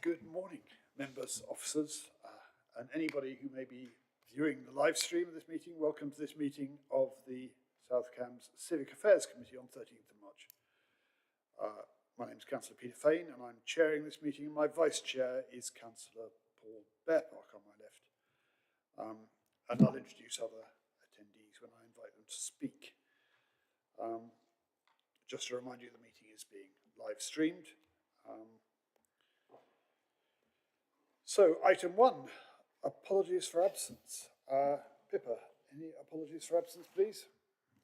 Good morning, members, officers, and anybody who may be viewing the live stream of this meeting. Welcome to this meeting of the South Cambs Civic Affairs Committee on 13th of March. My name is Councillor Peter Fain and I'm chairing this meeting, and my vice chair is Councillor Paul Bearpark on my left. And I'll introduce other attendees when I invite them to speak. Just to remind you, the meeting is being live streamed. So, item 1, apologies for absence. Pippa, any apologies for absence, please?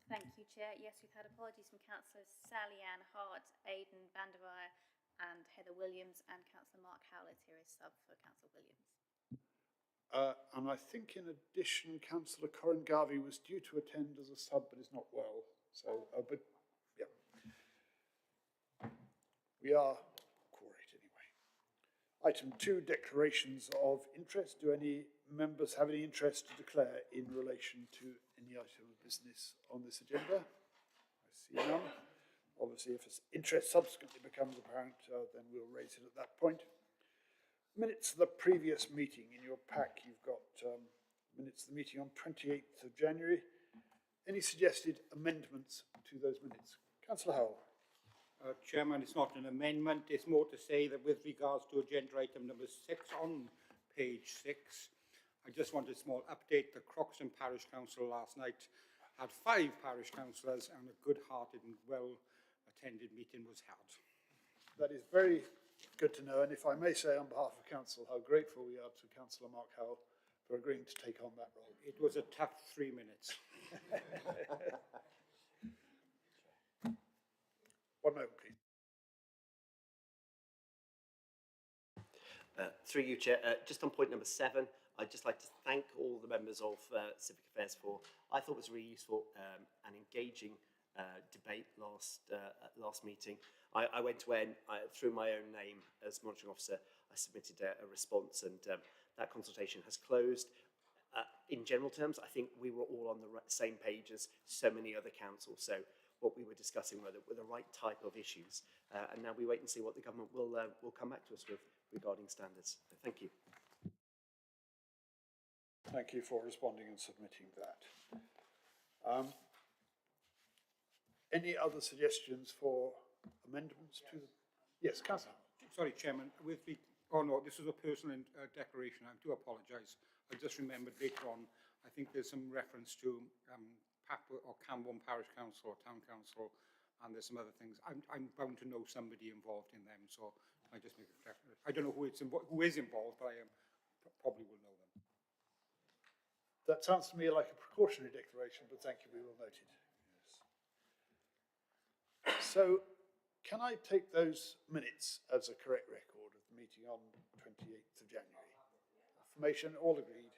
Thank you, Chair. Yes, we've had apologies from Councillors Sally Ann Hart, Aidan Vanderweyer and Heather Williams, and Councillor Mark Howlett here as sub for Councillor Williams. And I think in addition, Councillor Corin Garvey was due to attend as a sub but is not well. So, but yeah. We are quorate anyway. Item 2, declarations of interest. Do any members have any interest to declare in relation to any item of business on this agenda? I see none. Obviously, if interest subsequently becomes apparent, then we'll raise it at that point. Minutes of the previous meeting. In your pack, you've got minutes of the meeting on 28th of January. Any suggested amendments to those minutes? Councillor Howell. Chairman, it's not an amendment. It's more to say that with regards to agenda item number 6 on page 6, I just want a small update. The Croxton Parish Council last night had 5 parish councillors and a good-hearted and well-attended meeting was held. That is very good to know, and if I may say on behalf of Council how grateful we are to Councillor Mark Howell for agreeing to take on that role. It was a tough 3 minutes. 1 moment, please. Through you, Chair. Just on point number 7, I'd just like to thank all the members of Civic Affairs for, I thought it was really useful and engaging debate last meeting. I went when, through my own name as monitoring officer, I submitted a response, and that consultation has closed. In general terms, I think we were all on the same page as so many other councils. So what we were discussing were the right type of issues, and now we wait and see what the government will come back to us with regarding standards. So thank you. Thank you for responding and submitting that. Any other suggestions for amendments to the... Yes, Councillor. Sorry, Chairman. Oh no, this was a personal declaration. I do apologise. I just remembered later on, I think there's some reference to Papua or Camborne Parish Council or Town Council, and there's some other things. I'm bound to know somebody involved in them, so I just make a clear. I don't know who is involved, but I probably will know them. That sounds to me like a precautionary declaration, but thank you, we will note it. Yes. So, can I take those minutes as a correct record of the meeting on 28th of January? Affirmation, all agreed.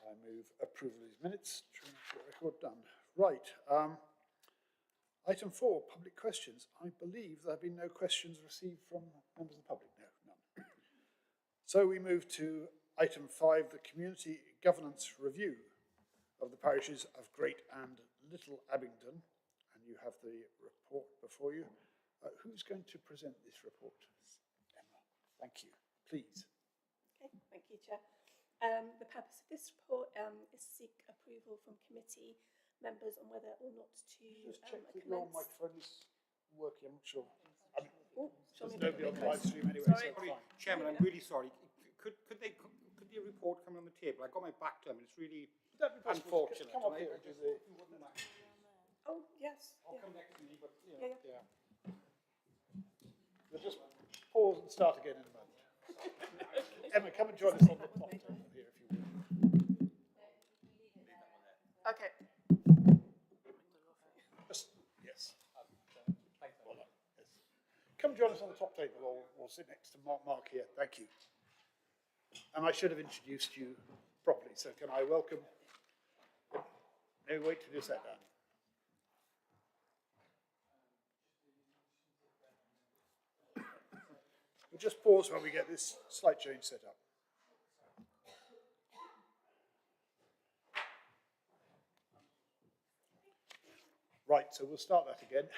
I move approval of these minutes. Record done. Right. Item 4, public questions. I believe there have been no questions received from members of the public. No, none. So we move to item 5, the community governance review of the parishes of Great and Little Abingdon. And you have the report before you. Who's going to present this report? Emma, thank you. Please. Okay, thank you, Chair. The purpose of this report is to seek approval from committee members on whether or not to just check that your microphone is working. I'm not sure. There's nobody on the live stream anyway. Sorry. So fine. Chairman, I'm really sorry. Could the report come on the table? I got my back to him. It's really unfortunate. Come up here and do the... Oh, yes. I'll come next to me, but Yeah. We'll just pause and start again in a moment. Emma, come and join us on the top table here, if you will. Okay. Just, yes. Well done. Yes. Come join us on the top table, or sit next to Mark here. Thank you. And I should have introduced you properly, so can I welcome... No, wait till you sat down. We'll just pause while we get this slight change set up. Right, so we'll start that again.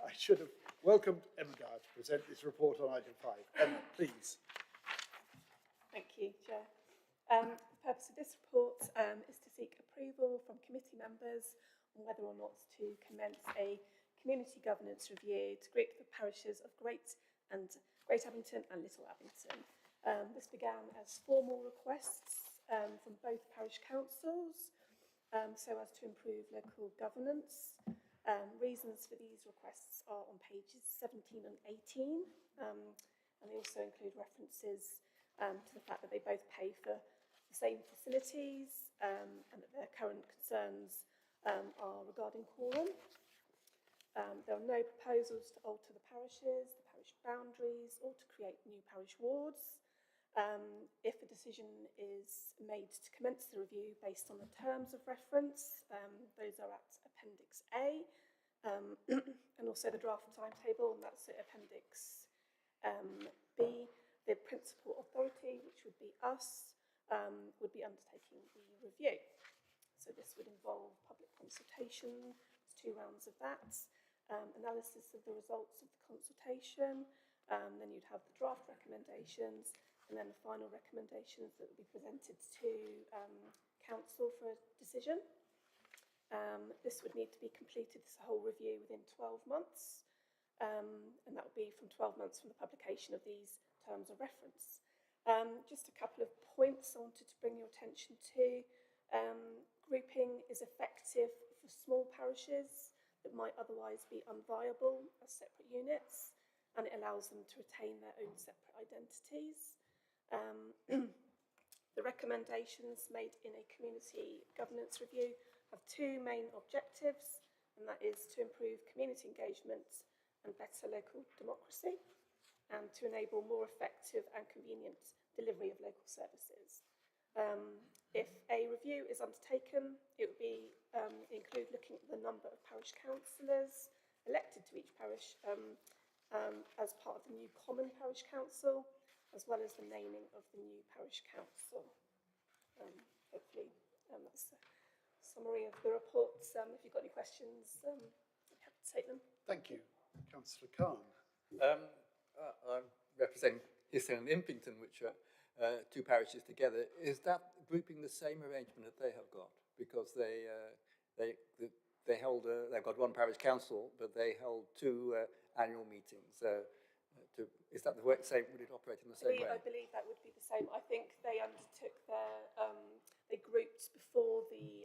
I should have welcome Emma Dyer to present this report on item 5. Emma, please. Thank you, Chair. The purpose of this report is to seek approval from committee members on whether or not to commence a community governance review to group the parishes of Great Abington and Little Abington. This began as formal requests from both parish councils so as to improve local governance. Reasons for these requests are on pages 17 and 18, and they also include references to the fact that they both pay for the same facilities and that their current concerns are regarding quorum. There are no proposals to alter the parishes, the parish boundaries, or to create new parish wards. If a decision is made to commence the review based on the terms of reference, those are at Appendix A, and also the draft timetable, and that's at Appendix B. The principal authority, which would be us, would be undertaking the review. So this would involve public consultation, 2 rounds of that, analysis of the results of the consultation, then you'd have the draft recommendations, and then the final recommendations that would be presented to council for a decision. This would need to be completed, this whole review, within 12 months, and that would be from 12 months from the publication of these terms of reference. Just a couple of points I wanted to bring your attention to. Grouping is effective for small parishes that might otherwise be unviable as separate units, and it allows them to retain their own separate identities. The recommendations made in a community governance review have 2 main objectives, and that is to improve community engagement and better local democracy, and to enable more effective and convenient delivery of local services. If a review is undertaken, it would be include looking at the number of parish councillors elected to each parish as part of the new common parish council, as well as the naming of the new parish council. Hopefully that's a summary of the report. If you've got any questions, I'm happy to take them. Thank you. Councillor Khan. I represent Islington and Impington, which are 2 parishes together. Is that grouping the same arrangement that they have got? Because they've got 1 parish council, but they held 2 annual meetings. Is that the way, would it operate in the same way? I believe that would be the same. I think they undertook they grouped before the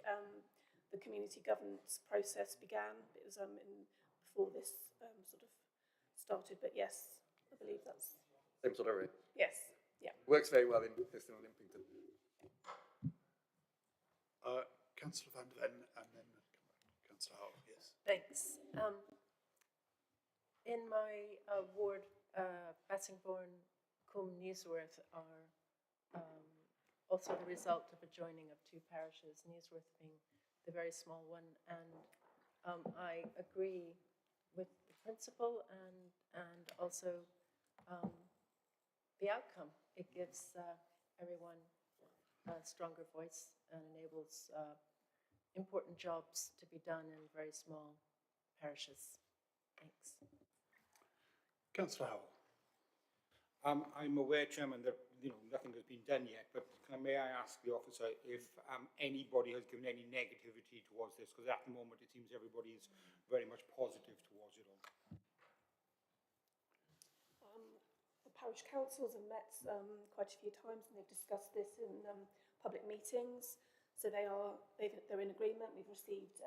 community governance process began. It was before this sort of started, but yes, I believe that's... Same sort of way? Yes, yeah. Works very well in Islington and Impington. Councillor Van der Ven, and then Councillor Howell, yes. Thanks. In my ward, Bassingbourne, Coombe, Newsworth are also the result of a joining of 2 parishes, Newsworth being the very small one, and I agree with the principle and also the outcome. It gives everyone a stronger voice and enables important jobs to be done in very small parishes. Thanks. Councillor Howell. I'm aware, Chairman, that nothing has been done yet, but may I ask the officer if anybody has given any negativity towards this? Because at the moment it seems everybody is very much positive towards it all. The parish councils have met quite a few times, and they've discussed this in public meetings. So they're in agreement. We've received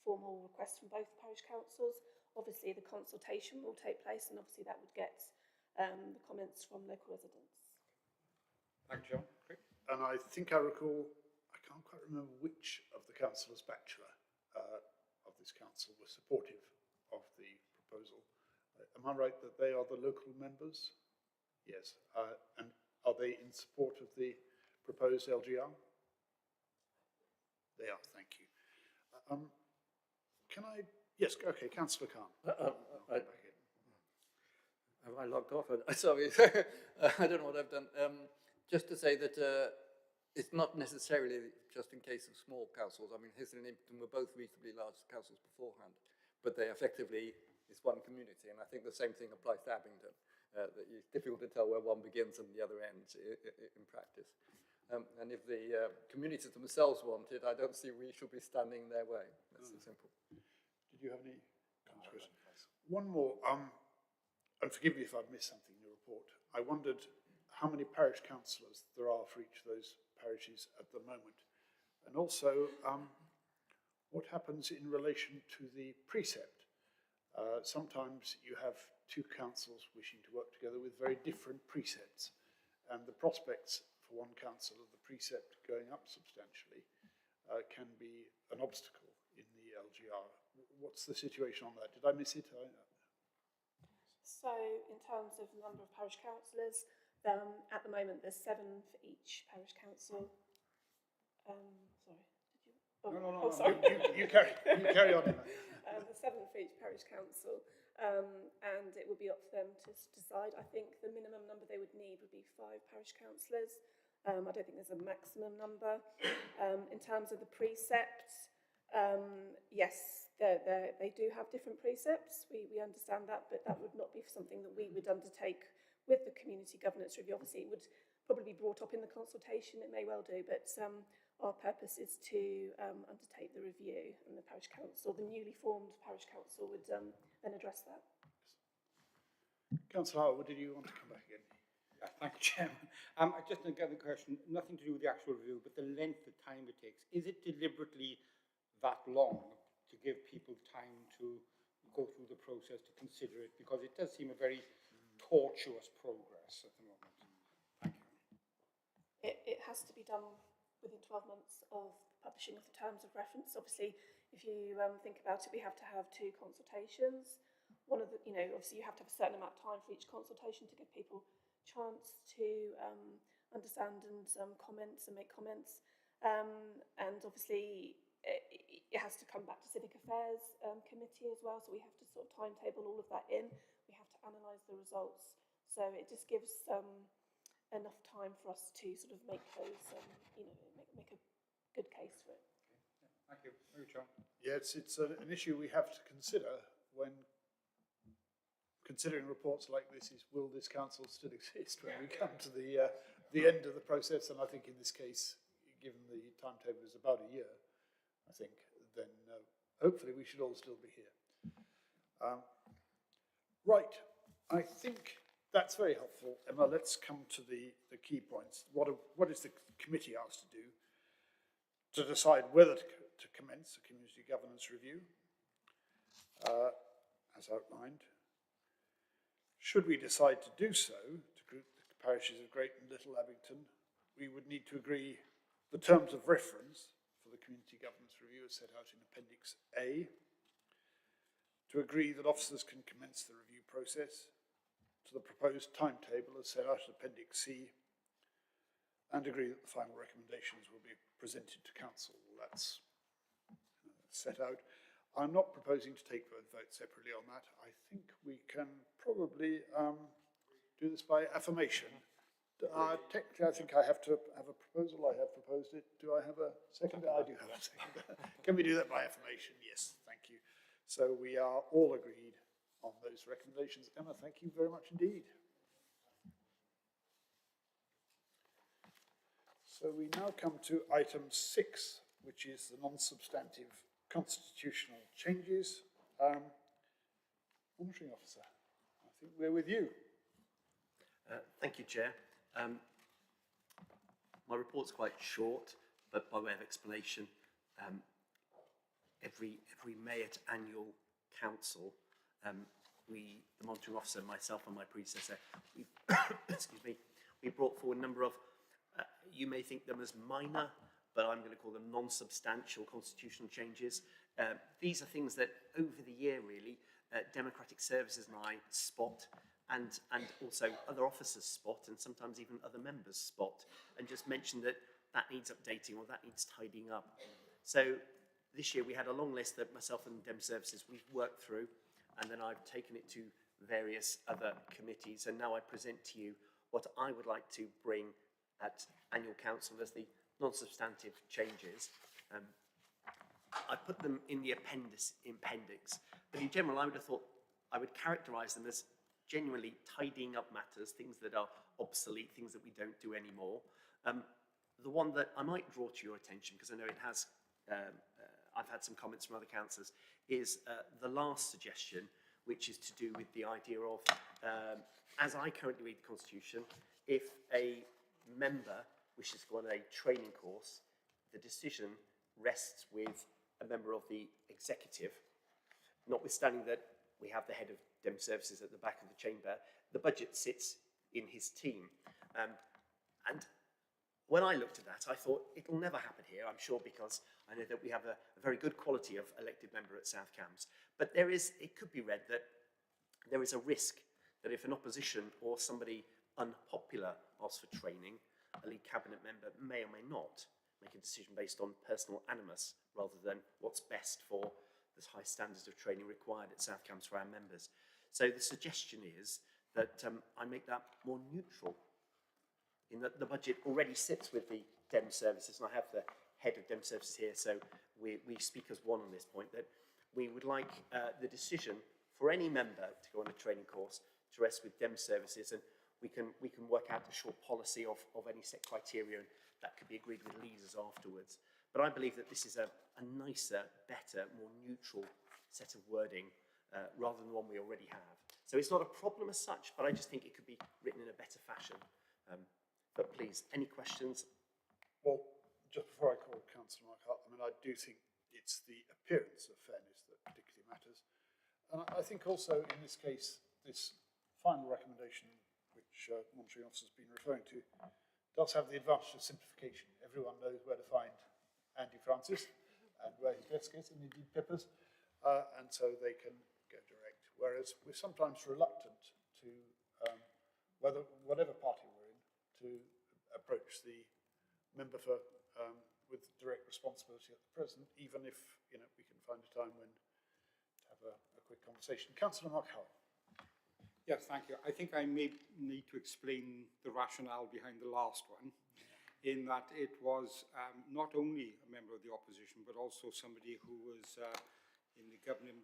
formal requests from both parish councils. Obviously, the consultation will take place, and obviously that would get the comments from local residents. Thank you, John. Great. And I think I recall, I can't quite remember which of the councillors bachelor of this council were supportive of the proposal. Am I right that they are the local members? Yes. And are they in support of the proposed LGR? They are, thank you. Can I, yes, okay, Councillor Khan. Have I logged off? Sorry, I don't know what I've done. Just to say that it's not necessarily just in case of small councils. I mean, Islington and Impington were both reasonably large councils beforehand, but they effectively it's one community. And I think the same thing applies to Abingdon, that it's difficult to tell where one begins and the other ends in practice. And if the communities themselves want it, I don't see we should be standing in their way. That's so simple. Did you have any comments? One more, and forgive me if I've missed something in your report. I wondered how many parish councillors there are for each of those parishes at the moment. And also, what happens in relation to the precept? Sometimes you have two councils wishing to work together with very different precepts, and the prospects for one council of the precept going up substantially can be an obstacle in the LGR. What's the situation on that? Did I miss it? So in terms of the number of parish councillors, at the moment there's 7 for each parish council. Sorry, did you? Oh, No. sorry. You carry on. There's 7 for each parish council, and it would be up for them to decide. I think the minimum number they would need would be 5 parish councillors. I don't think there's a maximum number. In terms of the precepts, yes, they do have different precepts. We understand that, but that would not be something that we would undertake with the community governance review. Obviously, it would probably be brought up in the consultation. It may well do, but our purpose is to undertake the review, and the parish council, the newly formed parish council, would then address that. Councillor Howard, did you want to come back again? Yeah, thank you, Chairman. Just another question, nothing to do with the actual review, but the length of time it takes. Is it deliberately that long to give people time to go through the process, to consider it? Because it does seem a very tortuous progress at the moment. Thank you. It has to be done within 12 months of publishing of the terms of reference. Obviously, if you think about it, we have to have 2 consultations. One of the, obviously you have to have a certain amount of time for each consultation to give people chance to understand and comments and make comments. And obviously it has to come back to Civic Affairs Committee as well, so we have to sort of timetable all of that in. We have to analyse the results, so it just gives enough time for us to sort of make those, make a good case for it. Thank you. Very John. Yes, it's an issue we have to consider when considering reports like this. Is will this council still exist when we come to the end of the process? And I think in this case, given the timetable is about a year, I think then hopefully we should all still be here. Right, I think that's very helpful, Emma. Let's come to the key points. What is the committee asked to do to decide whether to commence a community governance review, as outlined? Should we decide to do so, to group the parishes of Great and Little Abingdon, we would need to agree the terms of reference for the community governance review as set out in Appendix A, to agree that officers can commence the review process, to the proposed timetable as set out in Appendix C, and agree that the final recommendations will be presented to council. That's set out. I'm not proposing to take the vote separately on that. I think we can probably do this by affirmation. Technically, I think I have to have a proposal. I have proposed it. Do I have a second? I do have a second. Can we do that by affirmation? Yes, thank you. So we are all agreed on those recommendations. Emma, thank you very much indeed. So we now come to item 6, which is the non-substantive constitutional changes. Monitoring officer, I think we're with you. Thank you, Chair. My report's quite short, but by way of explanation, every May at annual council, the monitoring officer, myself and my predecessor, excuse me, we brought forward a number of, you may think them as minor, but I'm going to call them non-substantial constitutional changes. These are things that over the year, really, Democratic Services and I spot, and also other officers spot, and sometimes even other members spot, and just mention that needs updating or that needs tidying up. So this year we had a long list that myself and Dem Services we've worked through, and then I've taken it to various other committees, and now I present to you what I would like to bring at annual council as the non-substantive changes. I put them in the appendix, but in general I would have thought I would characterise them as genuinely tidying up matters, things that are obsolete, things that we don't do anymore. The one that I might draw to your attention, because I know it has, I've had some comments from other councillors, is the last suggestion, which is to do with the idea of, as I currently read the Constitution, if a member wishes to go on a training course, the decision rests with a member of the executive, notwithstanding that we have the head of Dem Services at the back of the chamber, the budget sits in his team. And when I looked at that, I thought, it'll never happen here, I'm sure, because I know that we have a very good quality of elected member at South Cambs. But it could be read that there is a risk that if an opposition or somebody unpopular asks for training, a lead cabinet member may or may not make a decision based on personal animus rather than what's best for the high standards of training required at South Cambs for our members. So the suggestion is that I make that more neutral, in that the budget already sits with the Dem Services, and I have the head of Dem Services here, so we speak as one on this point, that we would like the decision for any member to go on a training course to rest with Dem Services, and we can work out a short policy of any set criteria, and that could be agreed with leaders afterwards. But I believe that this is a nicer, better, more neutral set of wording rather than the one we already have. So it's not a problem as such, but I just think it could be written in a better fashion. But please, any questions? Well, just before I call Councillor Mark Hart, I mean, I do think it's the appearance of fairness that particularly matters. And I think also in this case, this final recommendation, which Monitoring Officer has been referring to, does have the advantage of simplification. Everyone knows where to find Andy Francis and where his desk is, and indeed Pippa's, and so they can go direct. Whereas we're sometimes reluctant to, whatever party we're in, to approach the member for with direct responsibility at the present, even if we can find a time when to have a quick conversation. Councillor Mark Howell. Yes, thank you. I think I may need to explain the rationale behind the last one, in that it was not only a member of the opposition, but also somebody who was in the governing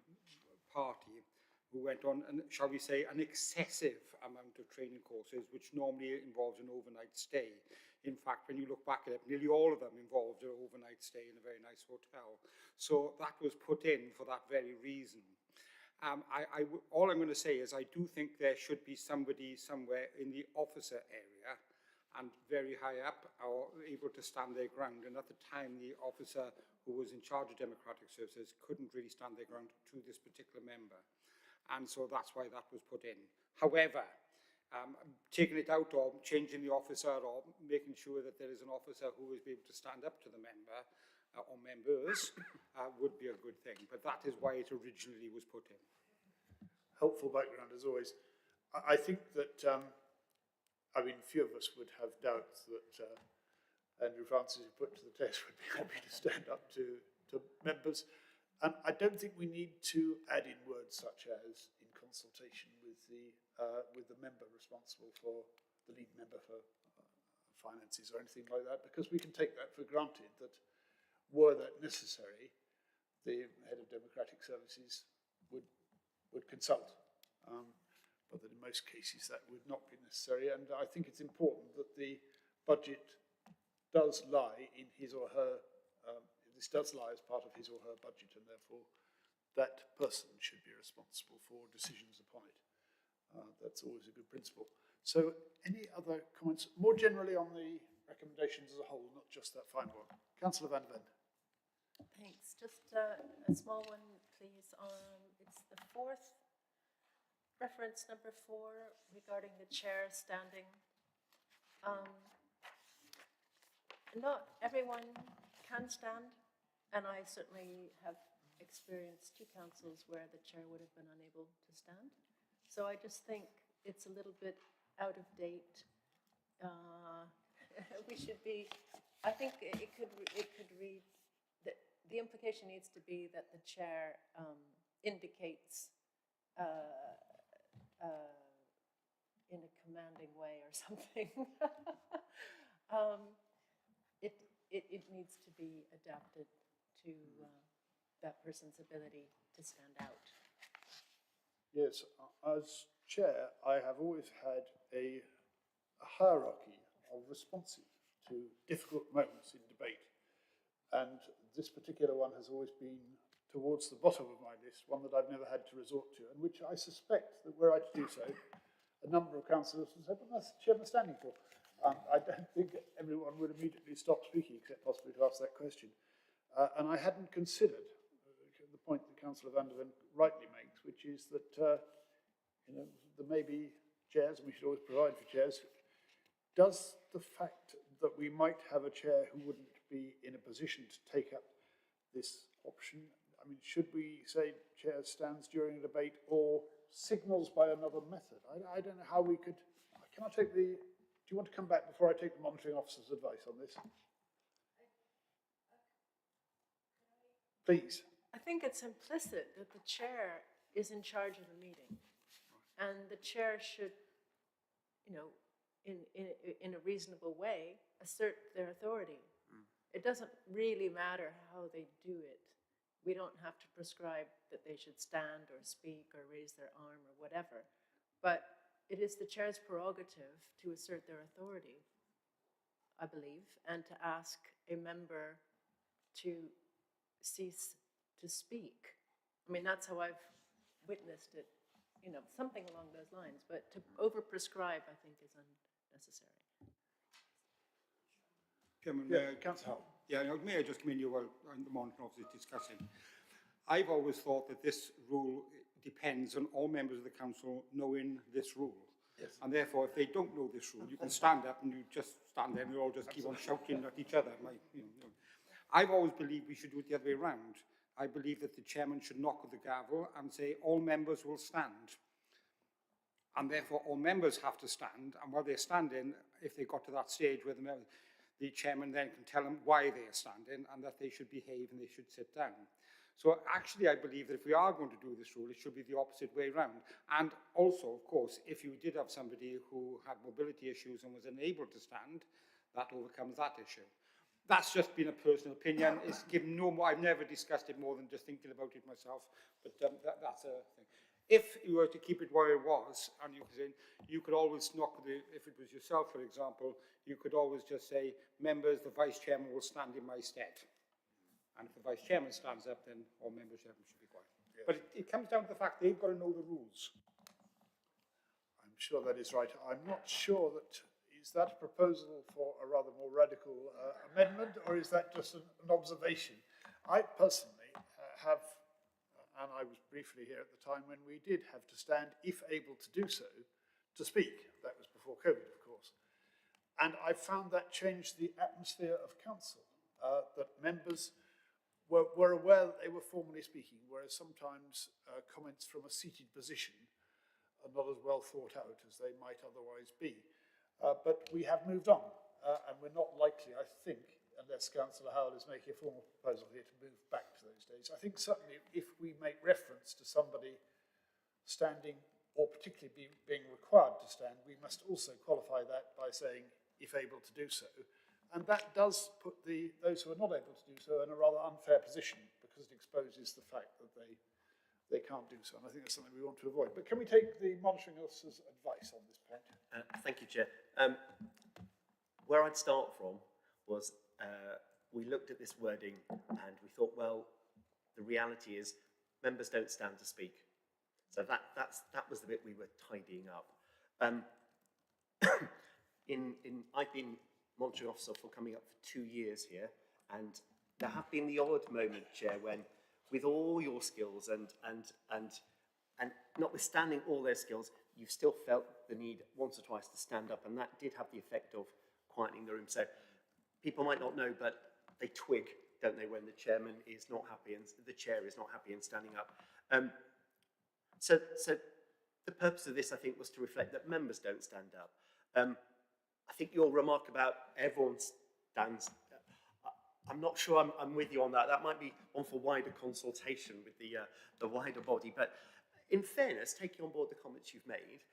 party, who went on, shall we say, an excessive amount of training courses, which normally involves an overnight stay. In fact, when you look back at it, nearly all of them involved an overnight stay in a very nice hotel. So that was put in for that very reason. All I'm going to say is I do think there should be somebody somewhere in the officer area and very high up or able to stand their ground. And at the time, the officer who was in charge of democratic services couldn't really stand their ground to this particular member. And so that's why that was put in. However, taking it out or changing the officer or making sure that there is an officer who is able to stand up to the member or members would be a good thing. But that is why it originally was put in. Helpful background as always. I think that, few of us would have doubts that Andrew Francis, who put to the test, would be happy to stand up to members. And I don't think we need to add in words such as in consultation with the member responsible for the lead member for finances or anything like that, because we can take that for granted that were that necessary, the head of democratic services would consult. But that in most cases that would not be necessary. And I think it's important that the budget does lie in his or her this does lie as part of his or her budget, and therefore that person should be responsible for decisions upon it. That's always a good principle. So any other comments, more generally on the recommendations as a whole, not just that final one? Councillor Van der Ven. Thanks. Just a small one, please. It's the fourth, reference number 4, regarding the chair standing. Not everyone can stand. And I certainly have experienced 2 councils where the chair would have been unable to stand. So I just think it's a little bit out of date. We should be, I think it could read, that the implication needs to be that the chair indicates in a commanding way or something. It needs to be adapted to that person's ability to stand out. Yes, as chair, I have always had a hierarchy of responsive to difficult moments in debate. And this particular one has always been towards the bottom of my list, one that I've never had to resort to, and which I suspect that were I to do so, a number of councillors would say, but that's the chairman standing for. I don't think everyone would immediately stop speaking, except possibly to ask that question. And I hadn't considered the point that Councillor van der Ven rightly makes, which is that you know, there may be chairs, and we should always provide for chairs. Does the fact that we might have a chair who wouldn't be in a position to take up this option, I mean, should we say chair stands during a debate or signals by another method? I don't know how we could, can I take the, do you want to come back before I take the monitoring officer's advice on this? Please. I think it's implicit that the chair is in charge of the meeting. And the chair should, you know, in a reasonable way, assert their authority. It doesn't really matter how they do it. We don't have to prescribe that they should stand or speak or raise their arm or whatever. But it is the chair's prerogative to assert their authority, I believe, and to ask a member to cease to speak. I mean, that's how I've witnessed it, you know, something along those lines. But to over-prescribe, I think, is unnecessary. Chairman, Councillor Howell. yeah, may I just commend you while the monitoring officer is discussing. I've always thought that this rule depends on all members of the council knowing this rule. Yes. And therefore, if they don't know this rule, you can stand up and you just stand there and you all just keep on shouting at each other. I've always believed we should do it the other way around. I believe that the chairman should knock with the gavel and say all members will stand. And therefore, all members have to stand. And while they're standing, if they got to that stage where the chairman then can tell them why they are standing and that they should behave and they should sit down. So actually, I believe that if we are going to do this rule, it should be the opposite way around. And also, of course, if you did have somebody who had mobility issues and was unable to stand, that overcomes that issue. That's just been a personal opinion. It's given no more. I've never discussed it more than just thinking about it myself. But that's a thing. If you were to keep it where it was, and you could always knock if it was yourself, for example, you could always just say, members, the vice chairman will stand in my stead. And if the vice chairman stands up, then all members should be quiet. Yes. But it comes down to the fact they've got to know the rules. I'm sure that is right. I'm not sure that, is that a proposal for a rather more radical amendment, or is that just an observation? I personally have, and I was briefly here at the time when we did have to stand, if able to do so, to speak. That was before COVID, of course. And I found that changed the atmosphere of council, that members were aware that they were formally speaking, whereas sometimes comments from a seated position are not as well thought out as they might otherwise be. But we have moved on, and we're not likely, I think, unless Councillor Howell is making a formal proposal here, to move back to those days. I think certainly if we make reference to somebody standing or particularly being required to stand, we must also qualify that by saying, if able to do so. And that does put those who are not able to do so in a rather unfair position, because it exposes the fact that they can't do so. And I think that's something we want to avoid. But can we take the monitoring officer's advice on this point? Thank you, Chair. Where I'd start from was we looked at this wording and we thought, well, the reality is members don't stand to speak. So that was the bit we were tidying up. I've been monitoring officer for coming up for 2 years here, and there have been the odd moment, Chair, when with all your skills and notwithstanding all their skills, you've still felt the need once or twice to stand up, and that did have the effect of quietening the room. So people might not know, but they twig, don't they, when the chairman is not happy and the chair is not happy and standing up. So the purpose of this, I think, was to reflect that members don't stand up. I think your remark about everyone stands, I'm not sure I'm with you on that. That might be one for wider consultation with the wider body. But in fairness, taking on board the comments you've made,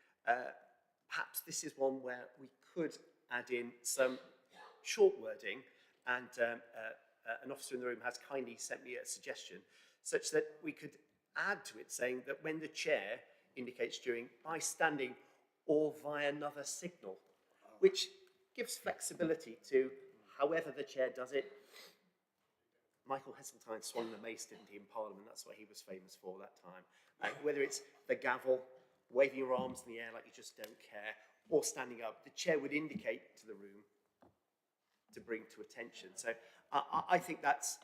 perhaps this is one where we could add in some short wording, and an officer in the room has kindly sent me a suggestion, such that we could add to it saying that when the chair indicates during by standing or via another signal, which gives flexibility to however the chair does it. Michael Heseltine swung the mace, didn't he, in Parliament? That's what he was famous for that time. Whether it's the gavel, waving your arms in the air like you just don't care, or standing up, the chair would indicate to the room to bring to attention. So I think that's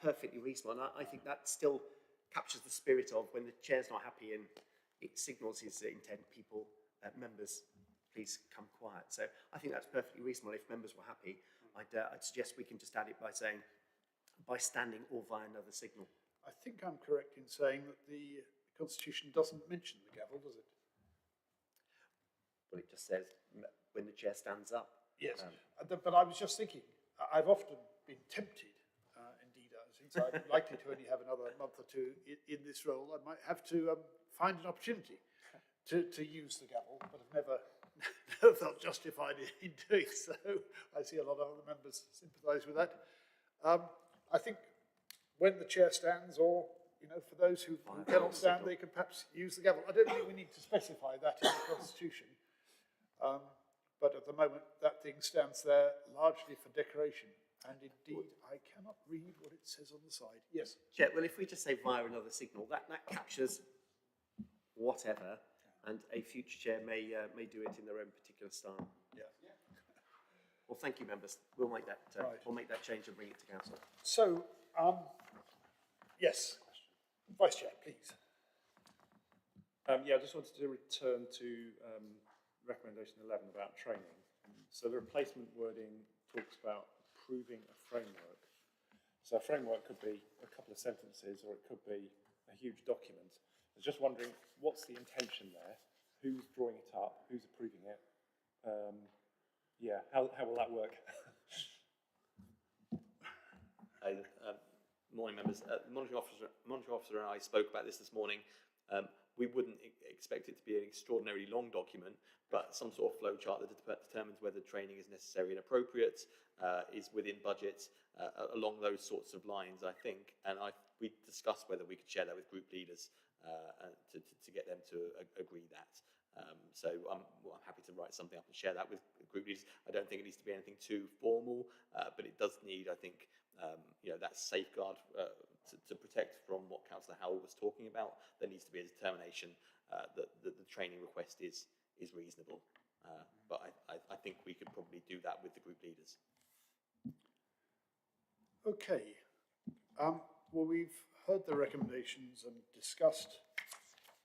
perfectly reasonable, and I think that still captures the spirit of when the chair's not happy and it signals his intent, people, members, please come quiet. So I think that's perfectly reasonable. If members were happy, I'd suggest we can just add it by saying, by standing or via another signal. I think I'm correct in saying that the Constitution doesn't mention the gavel, does it? Well, it just says when the chair stands up. Yes, but I was just thinking, I've often been tempted, indeed, since I'm likely to only have another month or two in this role, I might have to find an opportunity to use the gavel, but I've never felt justified in doing so. I see a lot of other members sympathise with that. I think when the chair stands, or for those who cannot stand, they can perhaps use the gavel. I don't think we need to specify that in the Constitution. But at the moment, that thing stands there largely for decoration. And indeed, I cannot read what it says on the side. Yes? Chair, well, if we just say via another signal, that captures whatever, and a future chair may do it in their own particular style. Yeah. Well, thank you, members. We'll make that Right. we'll make that change and bring it to council. So, yes, Vice Chair, please. Yeah, I just wanted to return to recommendation 11 about training. So the replacement wording talks about approving a framework. So a framework could be a couple of sentences, or it could be a huge document. I was just wondering, what's the intention there? Who's drawing it up? Who's approving it? Yeah, how will that work? Morning, members. The monitoring officer and I spoke about this morning. We wouldn't expect it to be an extraordinarily long document, but some sort of flowchart that determines whether training is necessary and appropriate, is within budget, along those sorts of lines, I think. And we discussed whether we could share that with group leaders to get them to agree that. So I'm happy to write something up and share that with group leaders. I don't think it needs to be anything too formal, but it does need, I think, that safeguard to protect from what Councillor Howell was talking about. There needs to be a determination that the training request is reasonable. But I think we could probably do that with the group leaders. Okay. Well, we've heard the recommendations and discussed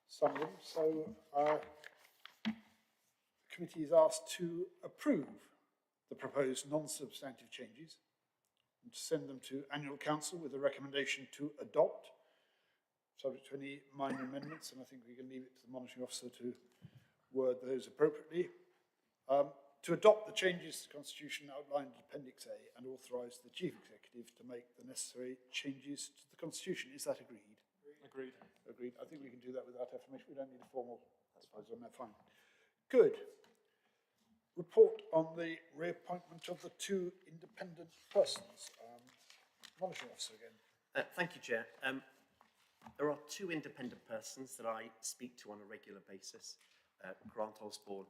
some of them, so the committee is asked to approve the proposed non-substantive changes and to send them to annual council with a recommendation to adopt, subject to any minor amendments, and I think we can leave it to the monitoring officer to word those appropriately. To adopt the changes to the Constitution outlined in Appendix A and authorise the Chief Executive to make the necessary changes to the Constitution. Is that agreed? Agreed. Agreed. I think we can do that without affirmation. We don't need a formal. That's fine. Fine. Good. Report on the reappointment of the two independent persons. Monitoring officer again. Thank you, Chair. There are two independent persons that I speak to on a regular basis. Grant Osborne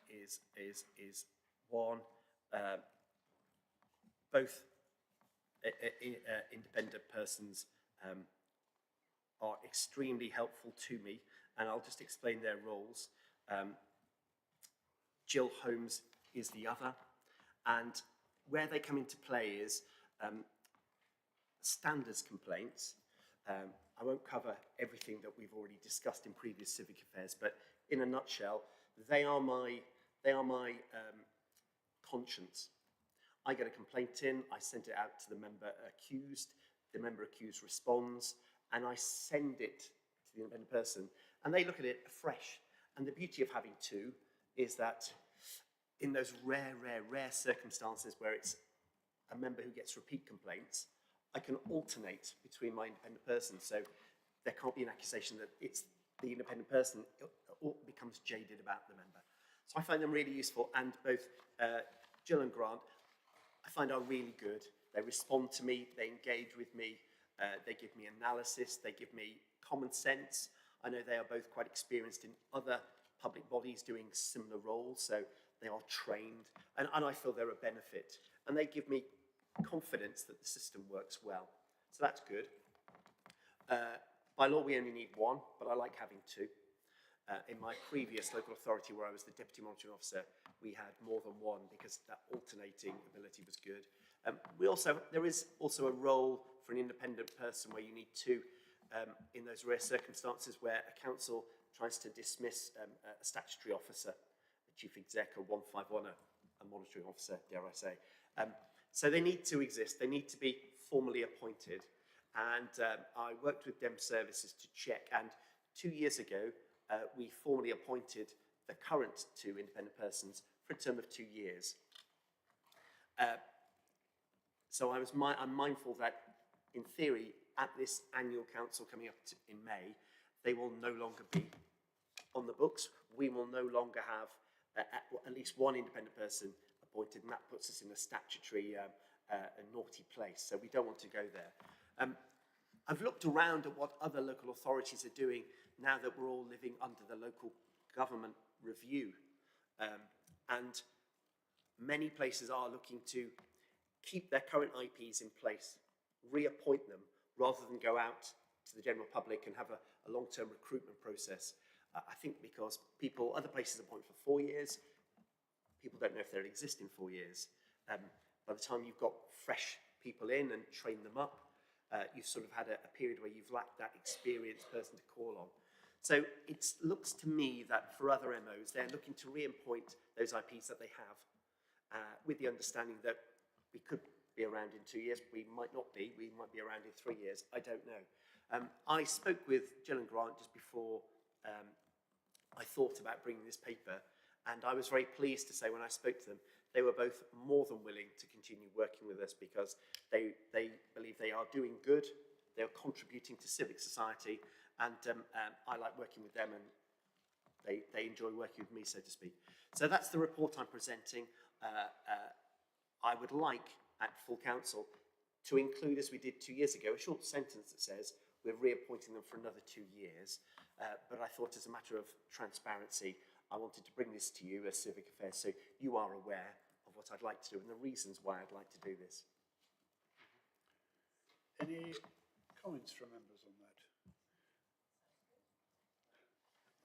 is one. Both independent persons are extremely helpful to me, and I'll just explain their roles. Jill Holmes is the other, and where they come into play is standards complaints. I won't cover everything that we've already discussed in previous civic affairs, but in a nutshell, they are my conscience. I get a complaint in, I send it out to the member accused responds, and I send it to the independent person, and they look at it afresh. And the beauty of having two is that in those rare circumstances where it's a member who gets repeat complaints, I can alternate between my independent person, so there can't be an accusation that it's the independent person becomes jaded about the member. So I find them really useful, and both Jill and Grant I find are really good. They respond to me, they engage with me, they give me analysis, they give me common sense. I know they are both quite experienced in other public bodies doing similar roles, so they are trained, and I feel they're a benefit. And they give me confidence that the system works well. So that's good. By law, we only need one, but I like having two. In my previous local authority, where I was the Deputy Monitoring Officer, we had more than one because that alternating ability was good. There is also a role for an independent person where you need two in those rare circumstances where a council tries to dismiss a statutory officer, a chief exec, or 151, a monitoring officer, dare I say. So they need to exist. They need to be formally appointed. And I worked with Dem Services to check. And 2 years ago, we formally appointed the current two independent persons for a term of 2 years. So I'm mindful that, in theory, at this annual council coming up in May, they will no longer be on the books. We will no longer have at least one independent person appointed, and that puts us in a statutory a naughty place. So we don't want to go there. I've looked around at what other local authorities are doing now that we're all living under the local government review. And many places are looking to keep their current IPs in place, reappoint them, rather than go out to the general public and have a long-term recruitment process. I think because other places appoint for 4 years, people don't know if they'll exist in 4 years. By the time you've got fresh people in and trained them up, you've sort of had a period where you've lacked that experienced person to call on. So it looks to me that for other MOs, they're looking to reappoint those IPs that they have, with the understanding that we could be around in 2 years, we might not be, we might be around in 3 years, I don't know. I spoke with Jill and Grant just before I thought about bringing this paper, and I was very pleased to say when I spoke to them, they were both more than willing to continue working with us because they believe they are doing good, they are contributing to civic society, and I like working with them, and they enjoy working with me, so to speak. So that's the report I'm presenting. I would like, at full council, to include, as we did 2 years ago, a short sentence that says we're reappointing them for another 2 years. But I thought, as a matter of transparency, I wanted to bring this to you as Civic Affairs, so you are aware of what I'd like to do and the reasons why I'd like to do this. Any comments from members on that?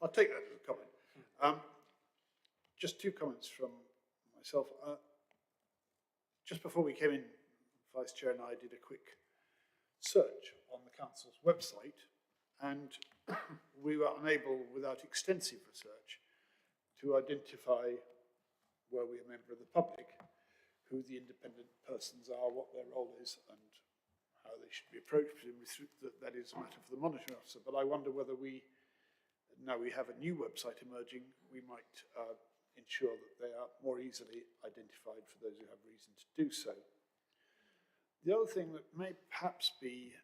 I'll take that as a comment. Just 2 comments from myself. Just before we came in, Vice Chair and I did a quick search on the council's website, and we were unable, without extensive research, to identify, were we a member of the public, who the independent persons are, what their role is, and how they should be approached. Presumably that is a matter for the monitoring officer, but I wonder whether now we have a new website emerging, we might ensure that they are more easily identified for those who have reason to do so. The other thing that may perhaps be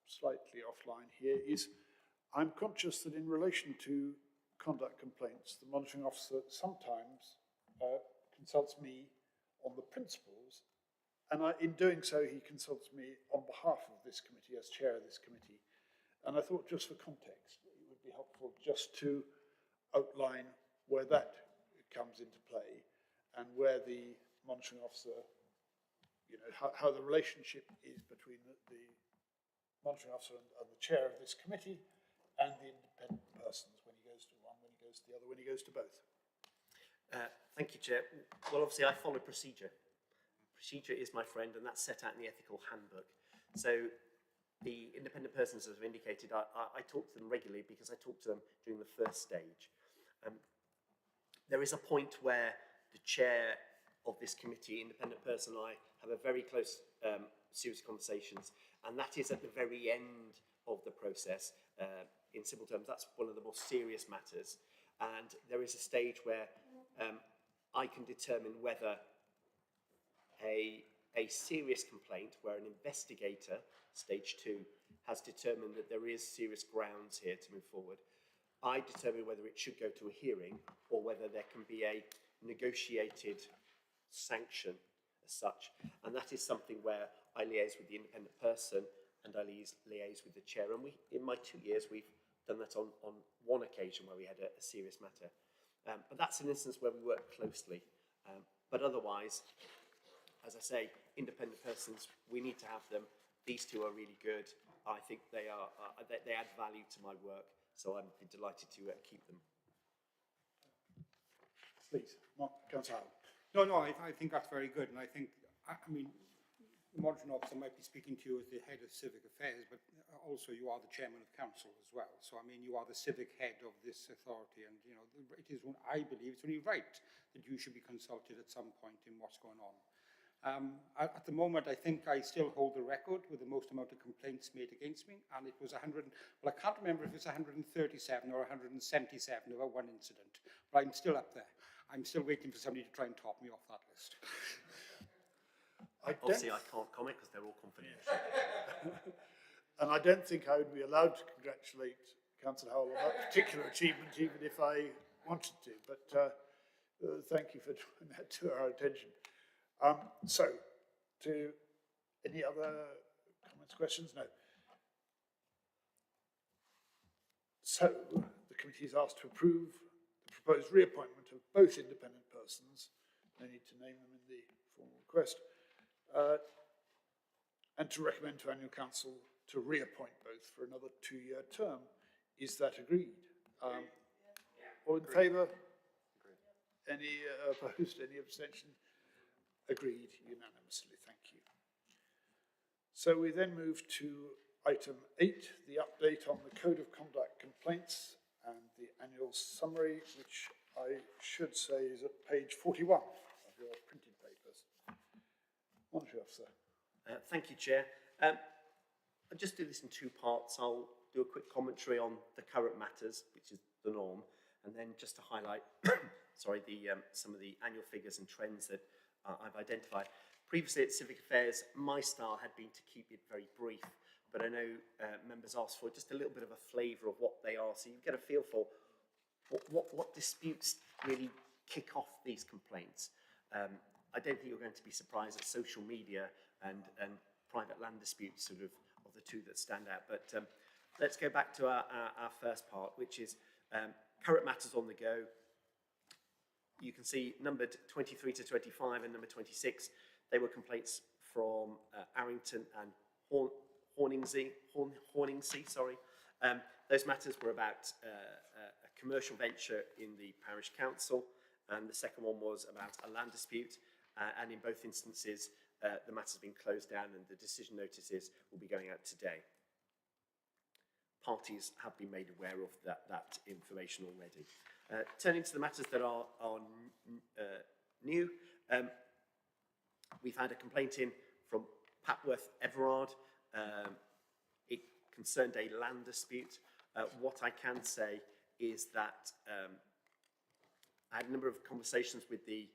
slightly offline here is I'm conscious that in relation to conduct complaints, the monitoring officer sometimes consults me on the principles, and in doing so he consults me on behalf of this committee as chair of this committee. And I thought, just for context, it would be helpful just to outline where that comes into play and where the monitoring officer, how the relationship is between the monitoring officer and the chair of this committee and the independent persons when he goes to one, when he goes to the other, when he goes to both. Thank you, Chair. Well, obviously I follow procedure. Procedure is my friend, and that's set out in the ethical handbook. So the independent persons, as I've indicated, I talk to them regularly because I talk to them during the first stage. There is a point where the chair of this committee, independent person, and I have a very close series of conversations, and that is at the very end of the process. In simple terms, that's one of the more serious matters, and there is a stage where I can determine whether a serious complaint, where an investigator, stage 2, has determined that there is serious grounds here to move forward. I determine whether it should go to a hearing or whether there can be a negotiated sanction as such. And that is something where I liaise with the independent person and I liaise with the chair. And in my 2 years, we've done that on one occasion where we had a serious matter. But that's an instance where we work closely. But otherwise, as I say, independent persons, we need to have them. These two are really good. I think they add value to my work, so I'm delighted to keep them. Please, Councillor Howell. No, I think that's very good, and I think, I mean, the monitoring officer might be speaking to you as the head of civic affairs, but also you are the chairman of council as well. So, I mean, you are the civic head of this authority, and, you know, it is, I believe, it's only right that you should be consulted at some point in what's going on. At the moment, I think I still hold the record with the most amount of complaints made against me, and it was 100, well, I can't remember if it's 137 or 177 about one incident, but I'm still up there. I'm still waiting for somebody to try and top me off that list. Obviously, I can't comment because they're all confidential. And I don't think I would be allowed to congratulate Councillor Howell on that particular achievement, even if I wanted to. But thank you for drawing that to our attention. So, to any other comments, questions? No. So, the committee is asked to approve the proposed reappointment of both independent persons. No need to name them in the formal request. And to recommend to annual council to reappoint both for another 2-year term. Is that agreed? All in favour? Any opposed? Any abstention? Agreed unanimously. Thank you. So we then move to item 8, the update on the Code of Conduct complaints and the annual summary, which I should say is at page 41 of your printed papers. Monitoring officer. Thank you, Chair. I'll just do this in 2 parts. I'll do a quick commentary on the current matters, which is the norm, and then just to highlight sorry, some of the annual figures and trends that I've identified. Previously at Civic Affairs, my style had been to keep it very brief, but I know members asked for just a little bit of a flavour of what they are, so you get a feel for what disputes really kick off these complaints. I don't think you're going to be surprised that social media and private land disputes sort of the two that stand out. But let's go back to our first part, which is current matters on the go. You can see numbered 23 to 25 and number 26. They were complaints from Arrington and Horningsea. Those matters were about a commercial venture in the parish council, and the second one was about a land dispute. And in both instances, the matter's been closed down and the decision notices will be going out today. Parties have been made aware of that information already. Turning to the matters that are new, we've had a complaint in from Papworth Everard. It concerned a land dispute. What I can say is that I had a number of conversations with the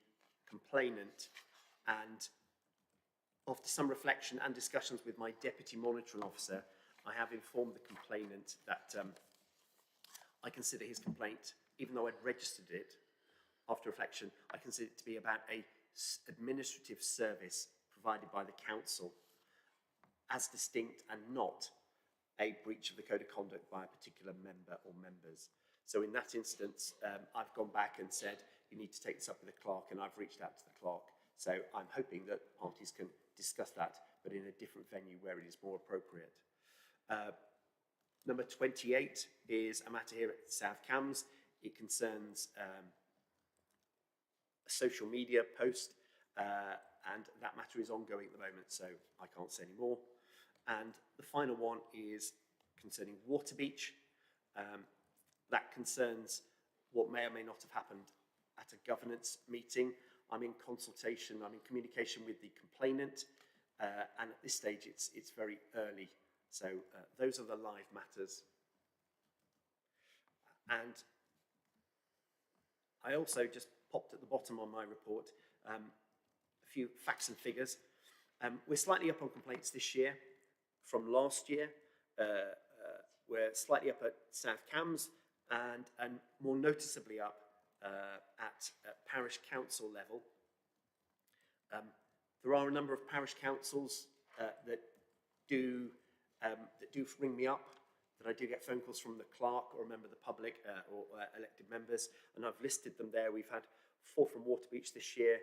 complainant, and after some reflection and discussions with my deputy monitoring officer, I have informed the complainant that I consider his complaint, even though I'd registered it, after reflection, I consider it to be about a administrative service provided by the council, as distinct and not a breach of the code of conduct by a particular member or members. So in that instance, I've gone back and said, you need to take this up with the clerk, and I've reached out to the clerk. So I'm hoping that parties can discuss that, but in a different venue where it is more appropriate. Number 28 is a matter here at South Cams. It concerns a social media post, and that matter is ongoing at the moment, so I can't say any more. And the final one is concerning Waterbeach. That concerns what may or may not have happened at a governance meeting. I'm in consultation, I'm in communication with the complainant, and at this stage it's very early. So those are the live matters. And I also just popped at the bottom on my report a few facts and figures. We're slightly up on complaints this year from last year. We're slightly up at South Cams and more noticeably up at parish council level. There are a number of parish councils that do ring me up that I do get phone calls from the clerk or a member of the public or elected members, and I've listed them there. We've had 4 from Waterbeach this year,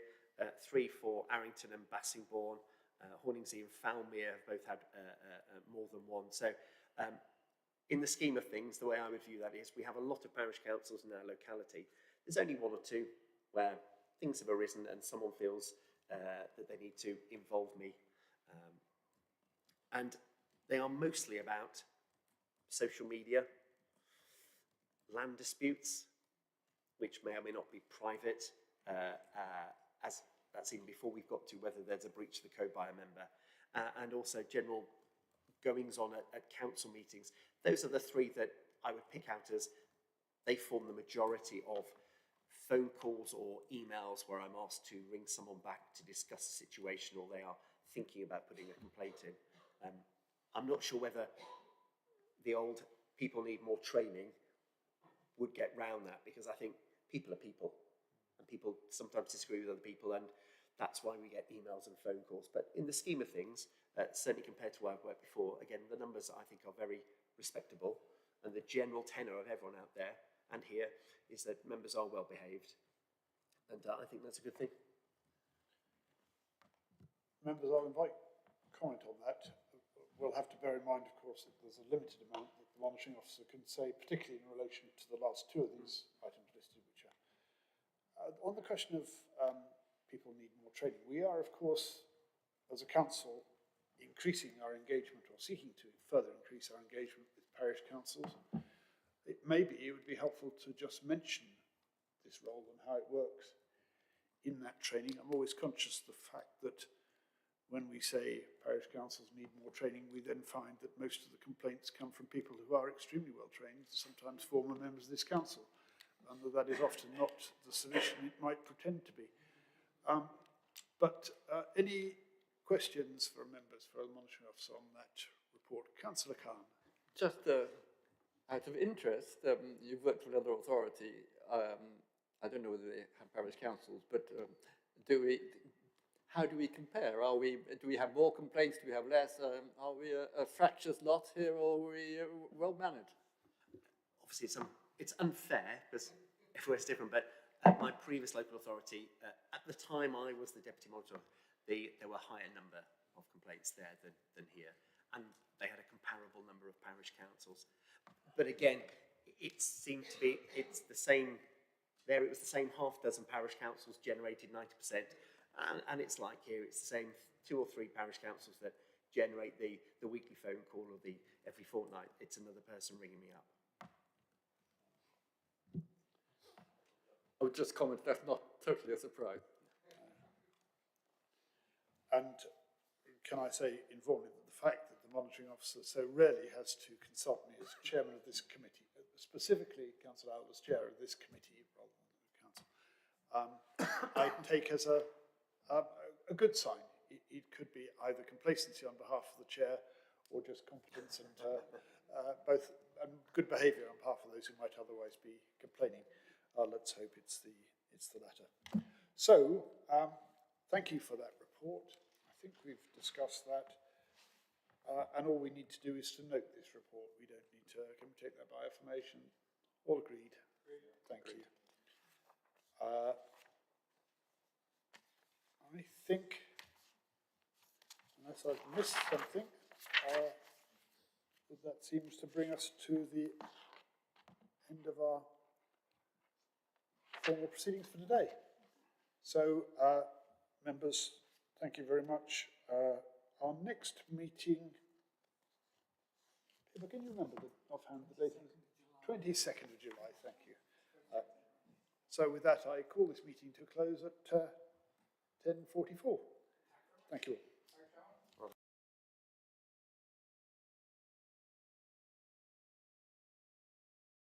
3 for Arrington and Bassingbourn, Horningsea and Falmere have both had more than one. So in the scheme of things, the way I would view that is we have a lot of parish councils in our locality. There's only 1 or 2 where things have arisen and someone feels that they need to involve me. And they are mostly about social media, land disputes, which may or may not be private, as that's even before we've got to whether there's a breach of the code by a member, and also general goings on at council meetings. Those are the 3 that I would pick out as they form the majority of phone calls or emails where I'm asked to ring someone back to discuss a situation or they are thinking about putting a complaint in. I'm not sure whether the old people need more training would get round that, because I think people are people and people sometimes disagree with other people, and that's why we get emails and phone calls. But in the scheme of things, certainly compared to where I've worked before, again, the numbers I think are very respectable, and the general tenor of everyone out there and here is that members are well behaved, and I think that's a good thing. Members, I'll invite comment on that. We'll have to bear in mind, of course, that there's a limited amount that the monitoring officer can say, particularly in relation to the last 2 of these items listed, which are on the question of people need more training. We are, of course, as a council, increasing our engagement or seeking to further increase our engagement with parish councils. It would be helpful to just mention this role and how it works in that training. I'm always conscious of the fact that when we say parish councils need more training, we then find that most of the complaints come from people who are extremely well trained, sometimes former members of this council, and that is often not the solution it might pretend to be. Any questions for members for the monitoring officer on that report? Councillor Khan. Just out of interest, you've worked for another authority. I don't know whether they have parish councils, but how do we compare? Do we have more complaints? Do we have less? Are we a fractious lot here, or are we well mannered? Obviously, it's unfair because everywhere's different, but at my previous local authority, at the time I was the deputy monitor, there were a higher number of complaints there than here, and they had a comparable number of parish councils. But again, it seemed to be, it's the same, there it was the same half dozen parish councils generated 90%, and it's like here, it's the same 2 or 3 parish councils that generate the weekly phone call or the every fortnight, it's another person ringing me up. I would just comment that's not totally a surprise. And can I say, inform you that the fact that the monitoring officer so rarely has to consult me as chairman of this committee, specifically Councillor Alder's chair of this committee rather than the council, I take as a good sign. It could be either complacency on behalf of the chair or just competence and both good behaviour on behalf of those who might otherwise be complaining. Let's hope it's the latter. So, thank you for that report. I think we've discussed that. And all we need to do is to note this report. We don't need to take that by affirmation. All agreed? Thank you. I think, unless I've missed something, that seems to bring us to the end of our formal proceedings for today. So, members, thank you very much. Our next meeting, can you remember offhand the date? 22nd of July, thank you. So with that, I call this meeting to a close at 10:44. Thank you all.